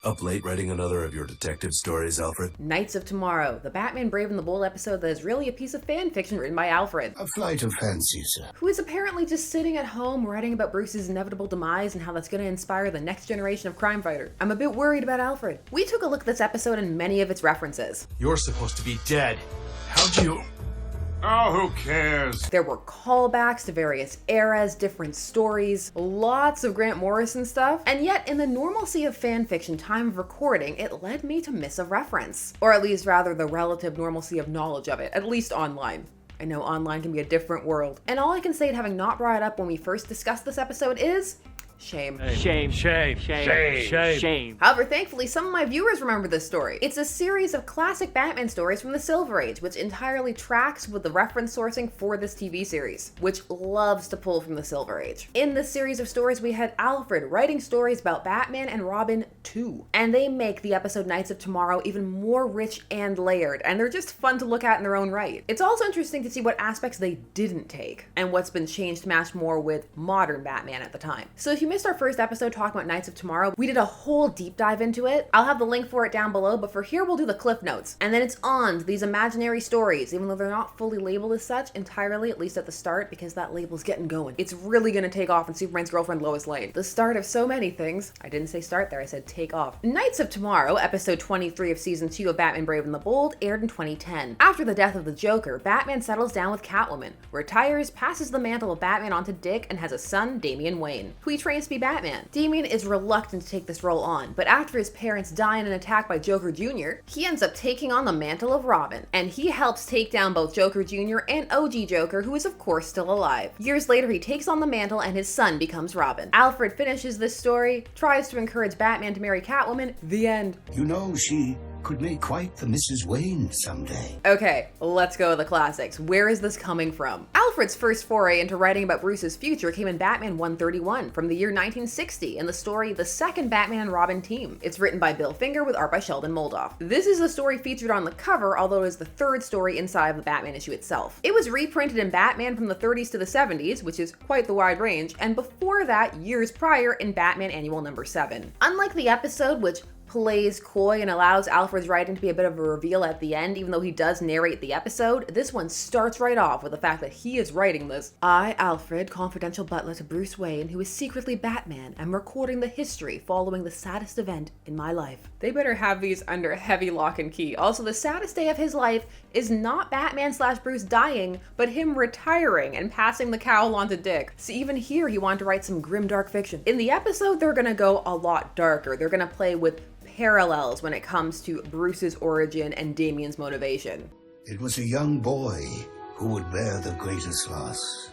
Up late writing another of your detective stories, Alfred? Knights of Tomorrow, the Batman Brave and the Bold episode that is really a piece of fan fiction written by Alfred. A flight of fancy, sir. Who is apparently just sitting at home writing about Bruce's inevitable demise and how that's going to inspire the next generation of crime fighter. I'm a bit worried about Alfred. We took a look at this episode and many of its references. You're supposed to be dead. How'd you... Oh, who cares? There were callbacks to various eras, different stories, lots of Grant Morrison stuff, and yet in the normalcy of fanfiction time of recording, it led me to miss a reference. Or at least rather the relative normalcy of knowledge of it, at least online. I know online can be a different world. And all I can say, having not brought it up when we first discussed this episode is... shame. Shame. Shame. Shame. Shame. Shame. However, thankfully, some of my viewers remember this story. It's a series of classic Batman stories from the Silver Age, which entirely tracks with the reference sourcing for this TV series, which loves to pull from the Silver Age. In this series of stories, we had Alfred writing stories about Batman and Robin 2, and they make the episode Knights of Tomorrow even more rich and layered, and they're just fun to look at in their own right. It's also interesting to see what aspects they didn't take, and what's been changed to match more with modern Batman at the time. So if you missed our first episode talking about Knights of Tomorrow, we did a whole deep dive into it. I'll have the link for it down below, but for here we'll do the cliff notes. And then it's on to these imaginary stories, even though they're not fully labeled as such entirely, at least at the start, because that label's getting going. It's really gonna take off in Superman's girlfriend Lois Lane. The start of so many things. I didn't say start there, I said take off. Knights of Tomorrow, episode 23 of season 2 of Batman Brave and the Bold, aired in 2010. After the death of the Joker, Batman settles down with Catwoman, retires, passes the mantle of Batman onto Dick, and has a son, Damian Wayne, who he trains to be Batman. Damian is reluctant to take this role on, but after his parents die in an attack by Joker Jr., he ends up taking on the mantle of Robin, and he helps take down both Joker Jr. and OG Joker, who is of course still alive. Years later, he takes on the mantle and his son becomes Robin. Alfred finishes this story, tries to encourage Batman to marry Catwoman, the end. You know, she could make quite the Mrs. Wayne someday. Okay, let's go to the classics. Where is this coming from? Alfred's first foray into writing about Bruce's future came in Batman 131 from the year 1960 in the story The Second Batman and Robin Team. It's written by Bill Finger with art by Sheldon Moldoff. This is the story featured on the cover, although it is the third story inside of the Batman issue itself. It was reprinted in Batman from the 30s to the 70s, which is quite the wide range, and before that, years prior, in Batman Annual number 7. Unlike the episode, which plays coy and allows Alfred's writing to be a bit of a reveal at the end, even though he does narrate the episode, this one starts right off with the fact that he is writing this. I, Alfred, confidential butler to Bruce Wayne, who is secretly Batman, am recording the history following the saddest event in my life. They better have these under heavy lock and key. Also, the saddest day of his life is not Batman/Bruce dying, but him retiring and passing the cowl on to Dick. So even here, he wanted to write some grim dark fiction. In the episode, they're gonna go a lot darker. They're gonna play with parallels when it comes to Bruce's origin and Damian's motivation. It was a young boy who would bear the greatest loss.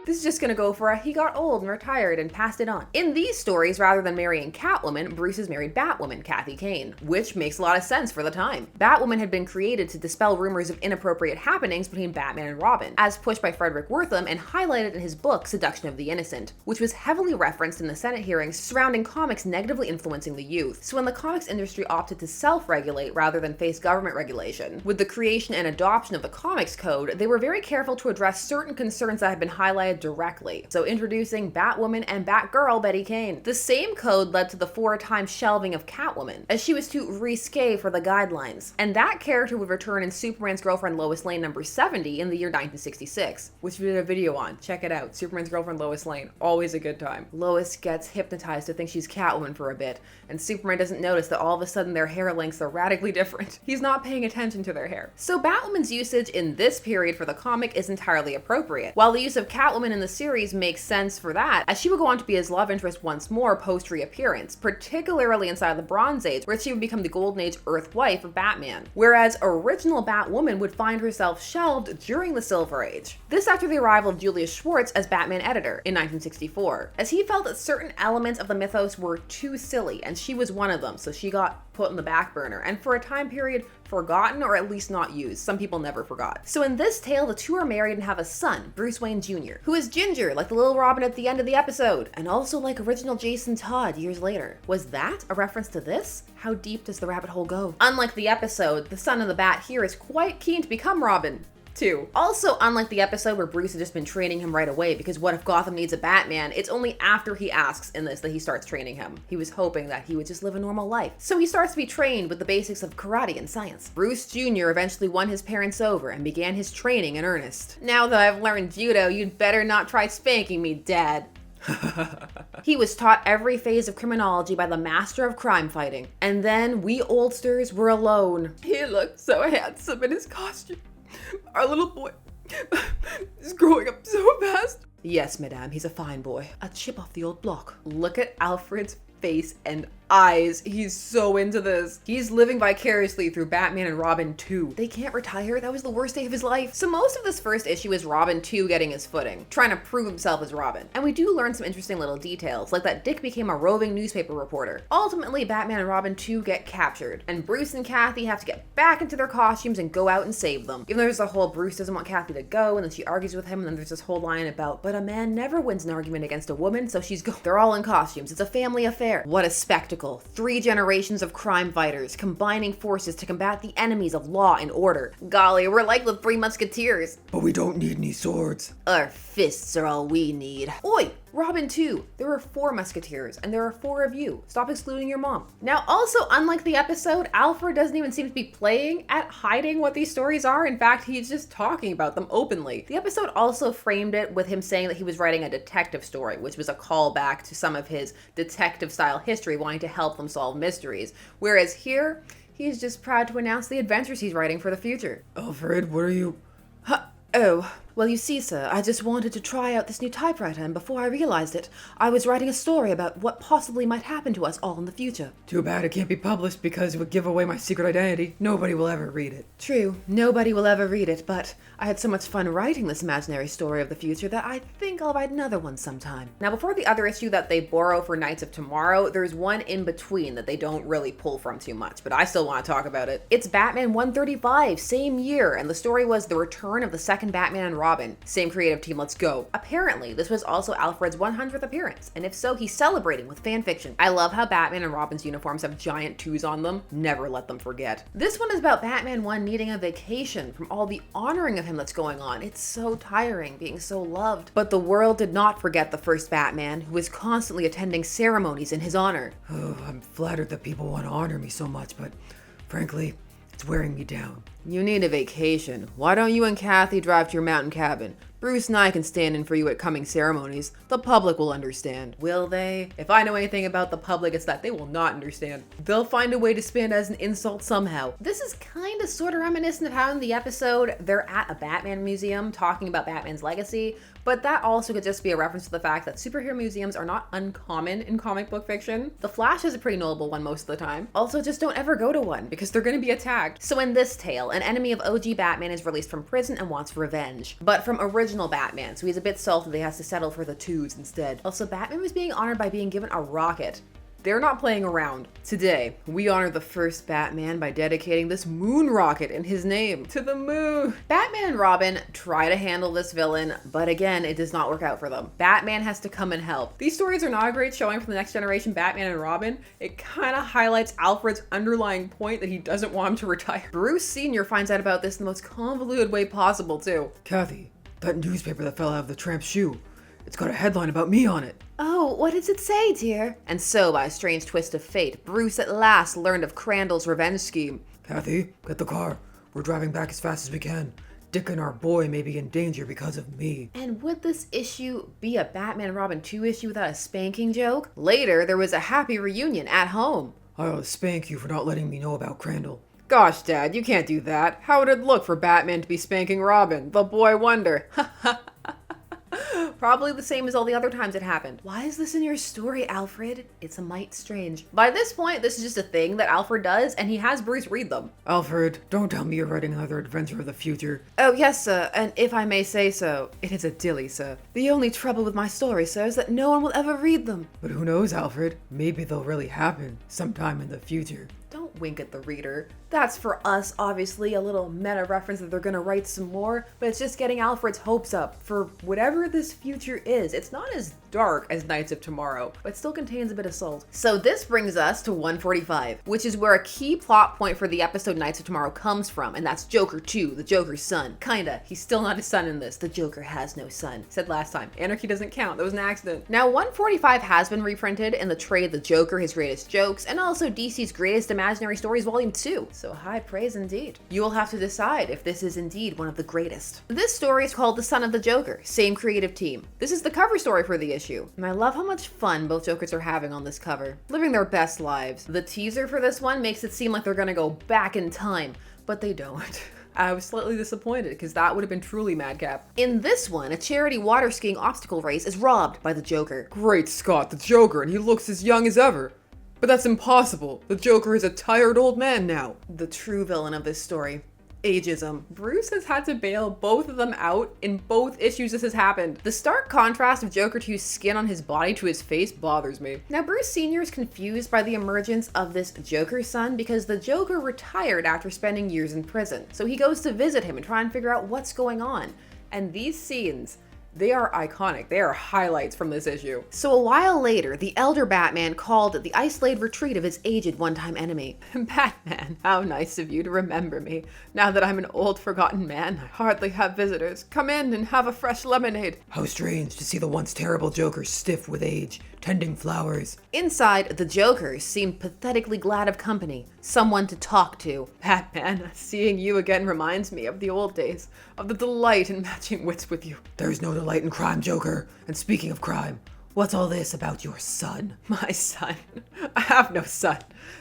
This is just gonna go for a he got old and retired and passed it on. In these stories, rather than marrying Catwoman, Bruce has married Batwoman, Kathy Kane, which makes a lot of sense for the time. Batwoman had been created to dispel rumors of inappropriate happenings between Batman and Robin, as pushed by Frederick Wortham and highlighted in his book Seduction of the Innocent, which was heavily referenced in the Senate hearings surrounding comics negatively influencing the youth. So when the comics industry opted to self-regulate rather than face government regulation, with the creation and adoption of the Comics Code, they were very careful to address certain concerns that had been highlighted directly. So introducing Batwoman and Batgirl Betty Kane. The same code led to the 4-time shelving of Catwoman, as she was too risque for the guidelines. And that character would return in Superman's girlfriend Lois Lane number 70 in the year 1966, which we did a video on. Check it out. Superman's girlfriend Lois Lane. Always a good time. Lois gets hypnotized to think she's Catwoman for a bit, and Superman doesn't notice that all of a sudden their hair lengths are radically different. He's not paying attention to their hair. So Batwoman's usage in this period for the comic is entirely appropriate. While the use of Catwoman in the series makes sense for that, as she would go on to be his love interest once more post-reappearance, particularly inside the Bronze Age, where she would become the Golden Age Earth wife of Batman, whereas original Batwoman would find herself shelved during the Silver Age. This after the arrival of Julius Schwartz as Batman editor in 1964, as he felt that certain elements of the mythos were too silly, and she was one of them, so she got put on the back burner, and for a time period forgotten or at least not used. Some people never forgot. So in this tale, the two are married and have a son, Bruce Wayne Jr., who is ginger like the little Robin at the end of the episode, and also like original Jason Todd years later. Was that a reference to this? How deep does the rabbit hole go? Unlike the episode, the son of the Bat here is quite keen to become Robin. too. Also, unlike the episode where Bruce had just been training him right away, because what if Gotham needs a Batman? It's only after he asks in this that he starts training him. He was hoping that he would just live a normal life. So he starts to be trained with the basics of karate and science. Bruce Jr. eventually won his parents over and began his training in earnest. Now that I've learned judo, you'd better not try spanking me, Dad. He was taught every phase of criminology by the master of crime fighting. And then we oldsters were alone. He looked so handsome in his costume. Our little boy is growing up so fast. Yes, madame, he's a fine boy. A chip off the old block. Look at Alfred's face and eyes. He's so into this. He's living vicariously through Batman and Robin 2. They can't retire. That was the worst day of his life. So most of this first issue is Robin 2 getting his footing, trying to prove himself as Robin. And we do learn some interesting little details, like that Dick became a roving newspaper reporter. Ultimately, Batman and Robin 2 get captured, and Bruce and Kathy have to get back into their costumes and go out and save them. Even though there's a whole Bruce doesn't want Kathy to go, and then she argues with him, and then there's this whole line about, but a man never wins an argument against a woman, so she's go. They're all in costumes. It's a family affair. What a spectacle. 3 generations of crime fighters combining forces to combat the enemies of law and order. Golly, we're like the 3 Musketeers. But we don't need any swords. Our fists are all we need. Oi! Robin 2, there are 4 Musketeers, and there are 4 of you. Stop excluding your mom. Now, also, unlike the episode, Alfred doesn't even seem to be playing at hiding what these stories are. In fact, he's just talking about them openly. The episode also framed it with him saying that he was writing a detective story, which was a callback to some of his detective-style history, wanting to help them solve mysteries. Whereas here, he's just proud to announce the adventures he's writing for the future. Alfred, what are you... Oh, well, you see, sir, I just wanted to try out this new typewriter, and before I realized it, I was writing a story about what possibly might happen to us all in the future. Too bad it can't be published because it would give away my secret identity. Nobody will ever read it. True, nobody will ever read it, but I had so much fun writing this imaginary story of the future that I think I'll write another one sometime. Now, before the other issue that they borrow for Knights of Tomorrow, there's one in between that they don't really pull from too much, but I still want to talk about it. It's Batman 135, same year, and the story was the return of the second Batman and Robin. Same creative team, let's go. Apparently, this was also Alfred's 100th appearance, and if so, he's celebrating with fanfiction. I love how Batman and Robin's uniforms have giant 2s on them. Never let them forget. This one is about Batman 1 needing a vacation from all the honoring of him that's going on. It's so tiring being so loved. But the world did not forget the first Batman, who was constantly attending ceremonies in his honor. Oh, I'm flattered that people want to honor me so much, but frankly, it's wearing me down. You need a vacation. Why don't you and Kathy drive to your mountain cabin? Bruce and I can stand in for you at coming ceremonies. The public will understand. Will they? If I know anything about the public, it's that they will not understand. They'll find a way to spin it as an insult somehow. This is kind of sort of reminiscent of how in the episode they're at a Batman museum talking about Batman's legacy, but that also could just be a reference to the fact that superhero museums are not uncommon in comic book fiction. The Flash is a pretty notable one most of the time. Also, just don't ever go to one because they're going to be attacked. So in this tale, an enemy of OG Batman is released from prison and wants revenge, but from original Batman, so he's a bit salty that he has to settle for the 2s instead. Also, Batman was being honored by being given a rocket. They're not playing around. Today, we honor the first Batman by dedicating this moon rocket in his name to the moon. Batman and Robin try to handle this villain, but again, it does not work out for them. Batman has to come and help. These stories are not a great showing from the next generation Batman and Robin. It kind of highlights Alfred's underlying point that he doesn't want him to retire. Bruce Sr. finds out about this in the most convoluted way possible, too. Kathy, that newspaper that fell out of the tramp's shoe. It's got a headline about me on it. Oh, what does it say, dear? And so, by a strange twist of fate, Bruce at last learned of Crandall's revenge scheme. Kathy, get the car. We're driving back as fast as we can. Dick and our boy may be in danger because of me. And would this issue be a Batman and Robin 2 issue without a spanking joke? Later, there was a happy reunion at home. I ought to spank you for not letting me know about Crandall. Gosh, Dad, you can't do that. How would it look for Batman to be spanking Robin, the boy wonder? Probably the same as all the other times it happened. Why is this in your story, Alfred? It's a mite strange. By this point, this is just a thing that Alfred does, and he has Bruce read them. Alfred, don't tell me you're writing another adventure of the future. Oh, yes, sir, and if I may say so, it is a dilly, sir. The only trouble with my stories, sir, is that no one will ever read them. But who knows, Alfred? Maybe they'll really happen sometime in the future. Don't wink at the reader. That's for us, obviously, a little meta reference that they're gonna write some more, but it's just getting Alfred's hopes up for whatever this future is. It's not as dark as Knights of Tomorrow, but still contains a bit of salt. So this brings us to 145, which is where a key plot point for the episode Knights of Tomorrow comes from, and that's Joker 2, the Joker's son. Kinda. He's still not his son in this. The Joker has no son. Said last time. Anarchy doesn't count. That was an accident. Now, 145 has been reprinted in the trade The Joker, His Greatest Jokes, and also DC's Greatest Imaginary Stories Volume 2. So high praise indeed. You will have to decide if this is indeed one of the greatest. This story is called The Son of the Joker. Same creative team. This is the cover story for the issue, and I love how much fun both Jokers are having on this cover, living their best lives. The teaser for this one makes it seem like they're gonna go back in time, but they don't. I was slightly disappointed because that would have been truly madcap. In this one, a charity water skiing obstacle race is robbed by the Joker. Great Scott, the Joker, and he looks as young as ever. But that's impossible. The Joker is a tired old man now. The true villain of this story. Ageism. Bruce has had to bail both of them out in both issues this has happened. The stark contrast of Joker 2's skin on his body to his face bothers me. Now, Bruce Sr. is confused by the emergence of this Joker son because the Joker retired after spending years in prison. So he goes to visit him and try and figure out what's going on. And these scenes, they are iconic. They are highlights from this issue. So a while later, the elder Batman called the isolated retreat of his aged one-time enemy. Batman, how nice of you to remember me. Now that I'm an old forgotten man, I hardly have visitors. Come in and have a fresh lemonade. How strange to see the once terrible Joker stiff with age, tending flowers. Inside, the Joker seemed pathetically glad of company, someone to talk to. Batman, seeing you again reminds me of the old days, of the delight in matching wits with you. There's no delight in crime, Joker. And speaking of crime, what's all this about your son? My son? I have no son.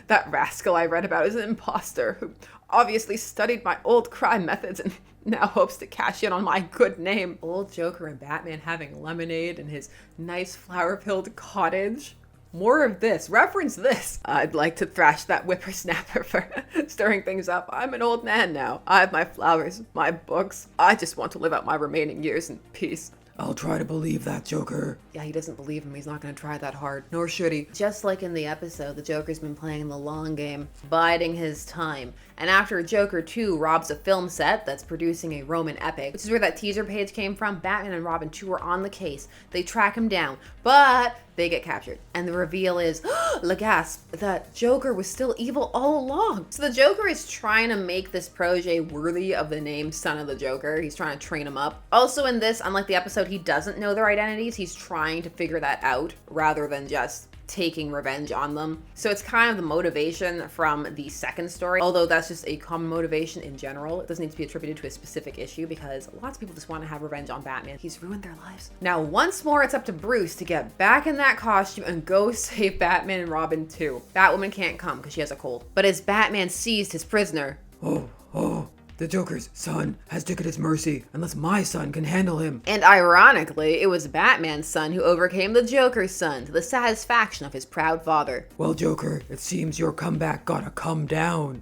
That rascal I read about is an imposter who obviously studied my old crime methods and now hopes to cash in on my good name. Old Joker and Batman having lemonade in his nice flower-filled cottage. More of this. Reference this. I'd like to thrash that whippersnapper for stirring things up. I'm an old man now. I have my flowers, my books. I just want to live out my remaining years in peace. I'll try to believe that, Joker. Yeah, he doesn't believe him. He's not going to try that hard. Nor should he. Just like in the episode, the Joker's been playing the long game, biding his time. And after Joker 2 robs a film set that's producing a Roman epic, which is where that teaser page came from, Batman and Robin 2 are on the case. They track him down, but they get captured. And the reveal is, la gasp, that Joker was still evil all along. So the Joker is trying to make this protege worthy of the name Son of the Joker. He's trying to train him up. Also in this, unlike the episode, he doesn't know their identities. He's trying to figure that out rather than just taking revenge on them. So it's kind of the motivation from the second story, although that's just a common motivation in general. It doesn't need to be attributed to a specific issue because lots of people just want to have revenge on Batman. He's ruined their lives. Now, once more, it's up to Bruce to get back in that costume and go save Batman and Robin too. Batwoman can't come because she has a cold. But as Batman seized his prisoner, The Joker's son has taken his mercy unless my son can handle him. And ironically, it was Batman's son who overcame the Joker's son to the satisfaction of his proud father. Well, Joker, it seems your comeback gotta come down.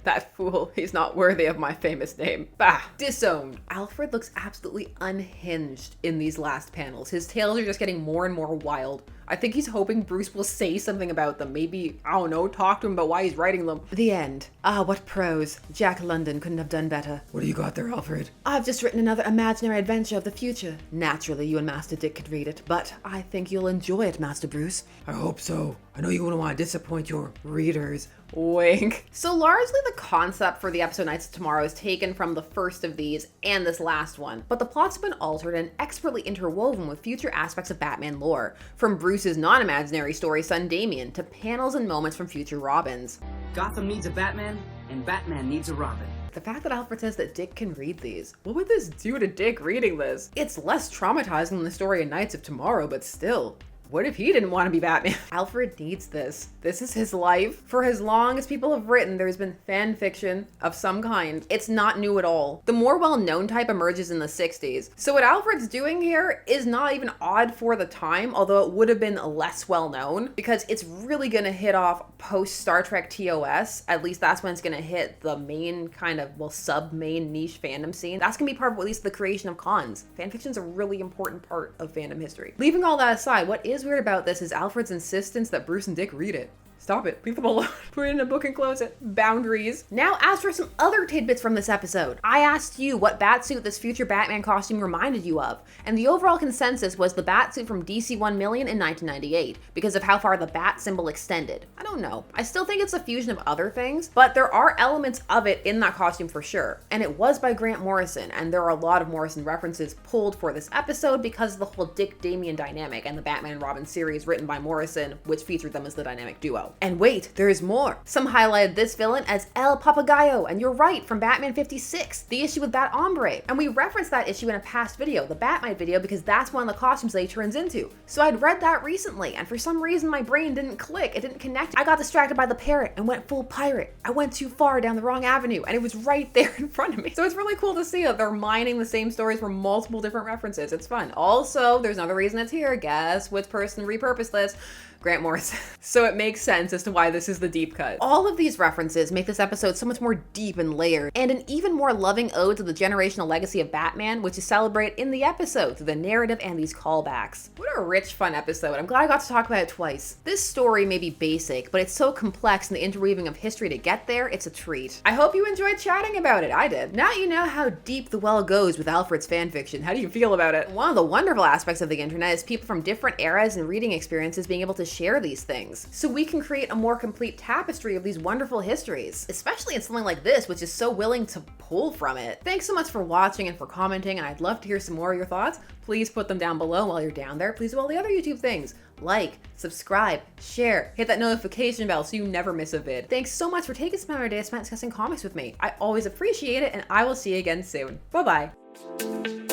That fool, he's not worthy of my famous name. Bah, disowned. Alfred looks absolutely unhinged in these last panels. His tales are just getting more and more wild. I think he's hoping Bruce will say something about them. Maybe, I don't know, talk to him about why he's writing them. The end. Ah, what prose. Jack London couldn't have done better. What do you got there, Alfred? I've just written another imaginary adventure of the future. Naturally, you and Master Dick could read it, but I think you'll enjoy it, Master Bruce. I hope so. I know you wouldn't want to disappoint your readers. Wink. So largely the concept for the episode Knights of Tomorrow is taken from the first of these and this last one, but the plots have been altered and expertly interwoven with future aspects of Batman lore, from Bruce's non-imaginary story son Damian to panels and moments from future Robins. Gotham needs a Batman, and Batman needs a Robin. The fact that Alfred says that Dick can read these. What would this do to Dick reading this? It's less traumatizing than the story of Knights of Tomorrow, but still. What if he didn't want to be Batman? Alfred needs this. This is his life. For as long as people have written, there's been fan fiction of some kind. It's not new at all. The more well-known type emerges in the 60s. So what Alfred's doing here is not even odd for the time, although it would have been less well-known, because it's really gonna hit off post-Star Trek TOS. At least that's when it's gonna hit the main kind of, well, sub-main niche fandom scene. That's gonna be part of at least the creation of cons. Fanfiction's a really important part of fandom history. Leaving all that aside, what is weird about this is Alfred's insistence that Bruce and Dick read it. Stop it. Leave them alone. Put it in a book and close it. Boundaries. Now, as for some other tidbits from this episode, I asked you what batsuit this future Batman costume reminded you of, and the overall consensus was the batsuit from DC 1 Million in 1998, because of how far the bat symbol extended. I don't know. I still think it's a fusion of other things, but there are elements of it in that costume for sure. And it was by Grant Morrison, and there are a lot of Morrison references pulled for this episode because of the whole Dick Damian dynamic and the Batman and Robin series written by Morrison, which featured them as the dynamic duo. And wait, there is more. Some highlighted this villain as El Papagayo, and you're right, from Batman 56, the issue with Bat Hombre. And we referenced that issue in a past video, the Batmite video, because that's one of the costumes that he turns into. So I'd read that recently, and for some reason my brain didn't click, it didn't connect. I got distracted by the parrot and went full pirate. I went too far down the wrong avenue, and it was right there in front of me. So it's really cool to see that they're mining the same stories from multiple different references. It's fun. Also, there's another reason it's here. Guess which person repurposed this? Grant Morrison. So it makes sense as to why this is the deep cut. All of these references make this episode so much more deep and layered, and an even more loving ode to the generational legacy of Batman, which is celebrated in the episode through the narrative and these callbacks. What a rich, fun episode. I'm glad I got to talk about it twice. This story may be basic, but it's so complex in the interweaving of history to get there, it's a treat. I hope you enjoyed chatting about it. I did. Now you know how deep the well goes with Alfred's fanfiction. How do you feel about it? One of the wonderful aspects of the internet is people from different eras and reading experiences being able to share these things, so we can create a more complete tapestry of these wonderful histories, especially in something like this, which is so willing to pull from it. Thanks so much for watching and for commenting, and I'd love to hear some more of your thoughts. Please put them down below while you're down there. Please do all the other YouTube things. Like, subscribe, share, hit that notification bell so you never miss a vid. Thanks so much for taking some time of your day spent discussing comics with me. I always appreciate it, and I will see you again soon. Bye-bye.